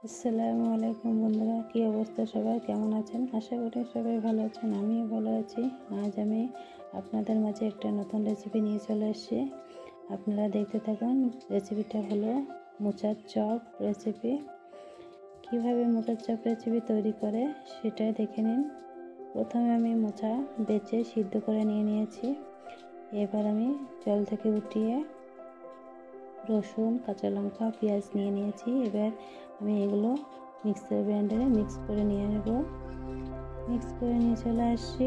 আসসালামু আলাইকুম বন্ধুরা, কী অবস্থা? সবাই কেমন আছেন? আশা করি সবাই ভালো আছেন, আমিও ভালো আছি। আজ আমি আপনাদের মাঝে একটা নতুন রেসিপি নিয়ে চলে এসেছি। আপনারা দেখতে থাকুন। রেসিপিটা হলো মোচার চপ রেসিপি। কিভাবে মোচার চপ রেসিপি তৈরি করে সেটাই দেখে নিন। প্রথমে আমি মোচা বেছে সিদ্ধ করে নিয়েছি। এবার আমি জল থেকে উঠিয়ে রসুন, কাঁচা লঙ্কা, পেঁয়াজ নিয়েছি। এবার আমি এগুলো মিক্সার গ্রাইন্ডারে মিক্স করে নিয়ে নেব। মিক্স করে নিয়ে চলে আসছি।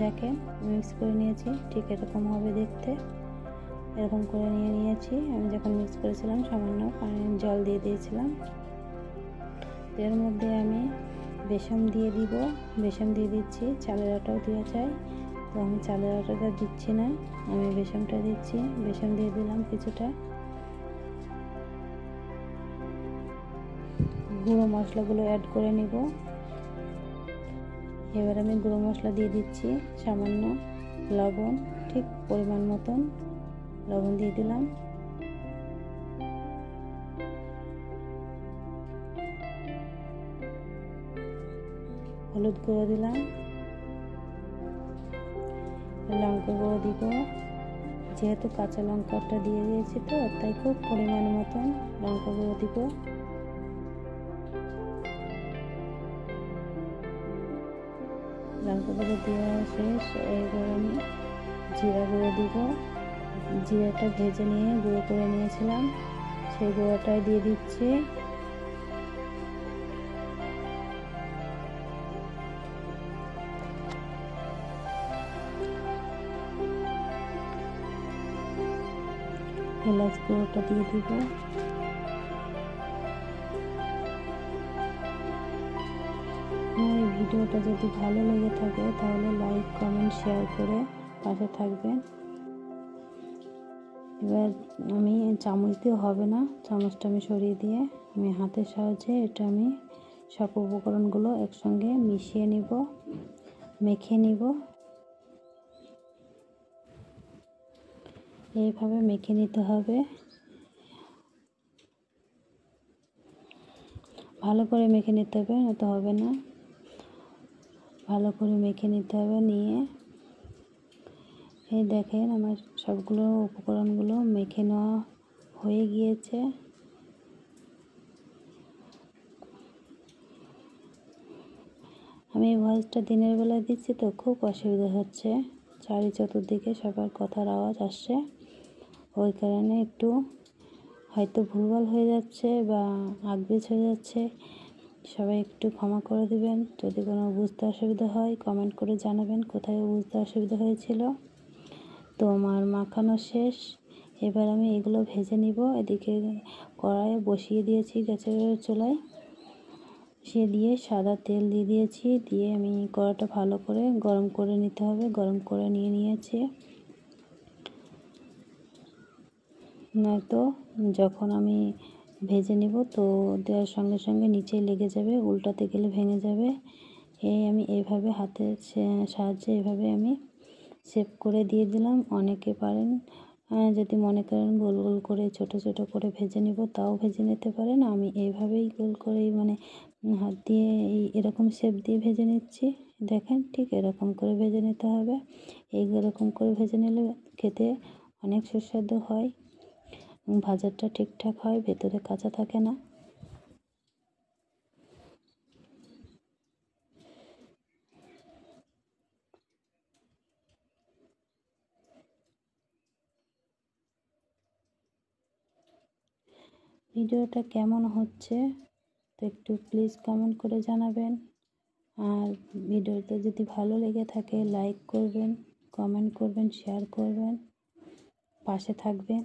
দেখেন মিক্স করে নিয়েছি, ঠিক এরকম হবে দেখতে। এরকম করে নিয়েছি। আমি যখন মিক্স করেছিলাম সামান্য জল দিয়ে দিয়েছিলাম। এর মধ্যে আমি বেসন দিয়ে দিব। বেসন দিয়ে দিচ্ছি, চালের আটাও দেওয়া যায়, তো আমি চালের আটাটা দিচ্ছি না, আমি বেসনটা দিচ্ছি। বেসন দিয়ে দিলাম কিছুটা। গুঁড়ো মশলাগুলো অ্যাড করে নিব। এবার আমি গুঁড়ো মশলা দিয়ে দিচ্ছি, সামান্য লবণ, ঠিক পরিমাণ মতন লবণ দিয়ে দিলাম। হলুদ গুঁড়ো দিলাম, লঙ্কা গুঁড়ো দিব। যেহেতু কাঁচা লঙ্কাটা দিয়ে দিয়েছি তো তাই খুব পরিমাণ মতন লঙ্কা গুঁড়ো দিব। লঙ্কা গুঁড়ো দেওয়া শেষ। এবার আমি জিরা গুঁড়ো দিব। জিরাটা ভেজে নিয়ে গুঁড়ো করে নিয়েছিলাম, সেই গুঁড়োটাই দিয়ে দিচ্ছি। এলাচ গুঁড়োটা দিয়ে দিব। এই ভিডিওটা যদি ভালো লেগে থাকে তাহলে লাইক, কমেন্ট, শেয়ার করে পাশে থাকবেন। এবার আমি চামচ দিয়ে হবে না, চামচটা আমি সরিয়ে দিয়ে আমি হাতের সাহায্যে এটা আমি সব উপকরণগুলো একসঙ্গে মিশিয়ে নিব, মেখে নিব। এইভাবে মেখে নিতে হবে, ভালো করে মেখে নিতে হবে, নয়তো হবে না। ভালো করে মেখে নিতে হবে। নিয়ে এই দেখেন আমার সবগুলো উপকরণগুলো মেখে নেওয়া হয়ে গিয়েছে। আমি এই ভয়েসটা দিনের বেলায় দিচ্ছি তো খুব অসুবিধা হচ্ছে, চতুর্দিকে সবার কথার আওয়াজ আসছে, ওই কারণে একটু হয়তো ভুলভাল হয়ে যাচ্ছে বা আগবেছ হয়ে যাচ্ছে। সবাই একটু ক্ষমা করে দিবেন। যদি কোনো বুঝতে অসুবিধা হয় কমেন্ট করে জানাবেন কোথায় বুঝতে অসুবিধা হয়েছিল। তো আমার মাখানো শেষ। এবার আমি এগুলো ভেজে নিব। এদিকে কড়াইয়ে বসিয়ে দিয়েছি গ্যাসের চুলায়, সে দিয়ে সাদা তেল দিয়ে দিয়েছি। দিয়ে আমি কড়াইটা ভালো করে গরম করে নিতে হবে। গরম করে নিয়েছি, নয়তো যখন আমি ভেজে নিব তো দেওয়ার সঙ্গে সঙ্গে নিচে লেগে যাবে, উল্টাতে গেলে ভেঙে যাবে। আমি এইভাবে হাতের সাহায্যে এভাবে আমি শেপ করে দিয়ে দিলাম। অনেকে পারেন যদি মনে করেন গোল গোল করে ছোট ছোট করে ভেজে নিব তাও ভেজে নিতে পারেন। আমি এইভাবেই গোল করেই মানে হাত দিয়ে এরকম শেপ দিয়ে ভেজে নিচ্ছি। দেখেন ঠিক এরকম করে ভেজে নিতে হবে। এরকম করে ভেজে নিলে খেতে অনেক সুস্বাদু হয়, ভাজাটা ঠিকঠাক হয়, ভেতরে কাঁচা থাকে না। ভিডিওটা কেমন হচ্ছে তো একটু প্লিজ কমেন্ট করে জানাবেন। আর ভিডিওটা যদি ভালো লেগে থাকে লাইক করবেন, কমেন্ট করবেন, শেয়ার করবেন, পাশে থাকবেন।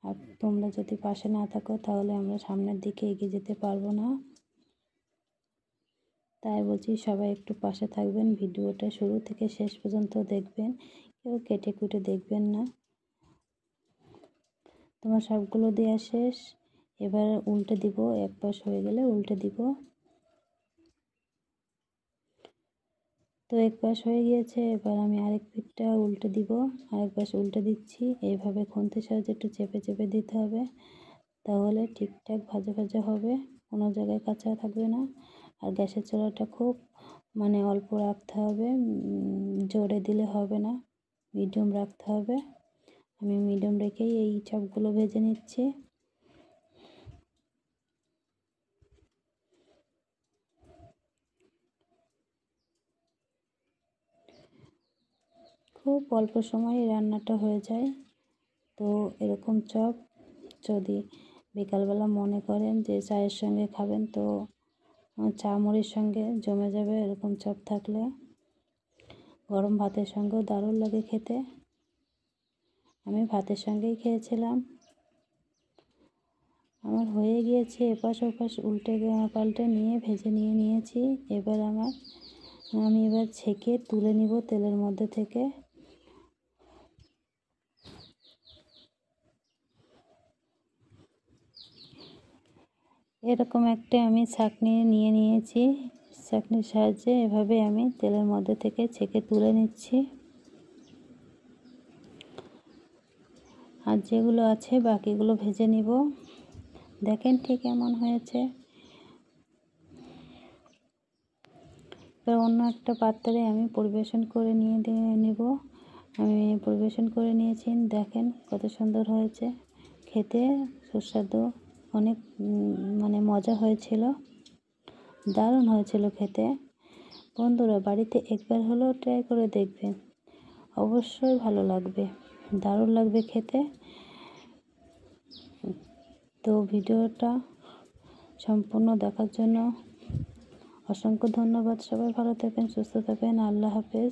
আর তোমরা যদি পাশে না থাকো তাহলে আমরা সামনের দিকে এগিয়ে যেতে পারবো না। তাই বলছি সবাই একটু পাশে থাকবেন, ভিডিওটা শুরু থেকে শেষ পর্যন্ত দেখবেন, কেউ কেটে কুটে দেখবেন না। তোমার সবগুলো দেওয়া শেষ। এবার উল্টে দিব, এক পাশ হয়ে গেলে উল্টে দিব। তো এক পাশ হয়ে গিয়েছে, এবার আমি আরেক পিঠটা উল্টে দিব, আরেক পাশ উল্টে দিচ্ছি। এইভাবে খুন্তির সাহায্যে একটু চেপে চেপে দিতে হবে, তাহলে ঠিকঠাক ভাজা ভাজা হবে। কোনো জায়গায় কাঁচা থাকবে না। আর গ্যাসের চুলাটা খুব মানে অল্প রাখতে হবে, জোরে দিলে হবে না, মিডিয়াম রাখতে হবে। আমি মিডিয়াম রেখেই এই চপগুলো ভেজে নিচ্ছি। খুব অল্প সময়ে রান্নাটা হয়ে যায়। তো এরকম চপ যদি বিকালবেলা মনে করেন যে চায়ের সঙ্গে খাবেন, তো চা মুড়ির সঙ্গে জমে যাবে এরকম চপ থাকলে। গরম ভাতের সঙ্গেও দারুণ লাগে খেতে। আমি ভাতের সঙ্গেই খেয়েছিলাম। আমার হয়ে গিয়েছে, এপাশ ওপাশ উল্টে পাল্টে নিয়ে ভেজে নিয়েছি। এবার আমি এবার ছেঁকে তুলে নিব তেলের মধ্যে থেকে। এরকম একটা আমি ছাঁকনি নিয়ে নিয়েছি, ছাঁকনির সাহায্যে এভাবে আমি তেলের মধ্যে থেকে ছেঁকে তুলে নিচ্ছি। আর যেগুলো আছে বাকিগুলো ভেজে নিব। দেখেন ঠিক এমন হয়েছে। এবার অন্য একটা পাত্রে আমি পরিবেশন করে নেব। আমি পরিবেশন করে নিয়েছি, দেখেন কত সুন্দর হয়েছে খেতে, সুস্বাদু, অনেক মানে মজা হয়েছিল, দারুণ হয়েছিল খেতে। বন্ধুরা বাড়িতে একবার হলেও ট্রাই করে দেখবেন, অবশ্যই ভালো লাগবে, দারুণ লাগবে খেতে। তো ভিডিওটা সম্পূর্ণ দেখার জন্য অসংখ্য ধন্যবাদ। সবাই ভালো থাকবেন, সুস্থ থাকবেন। আল্লাহ হাফেজ।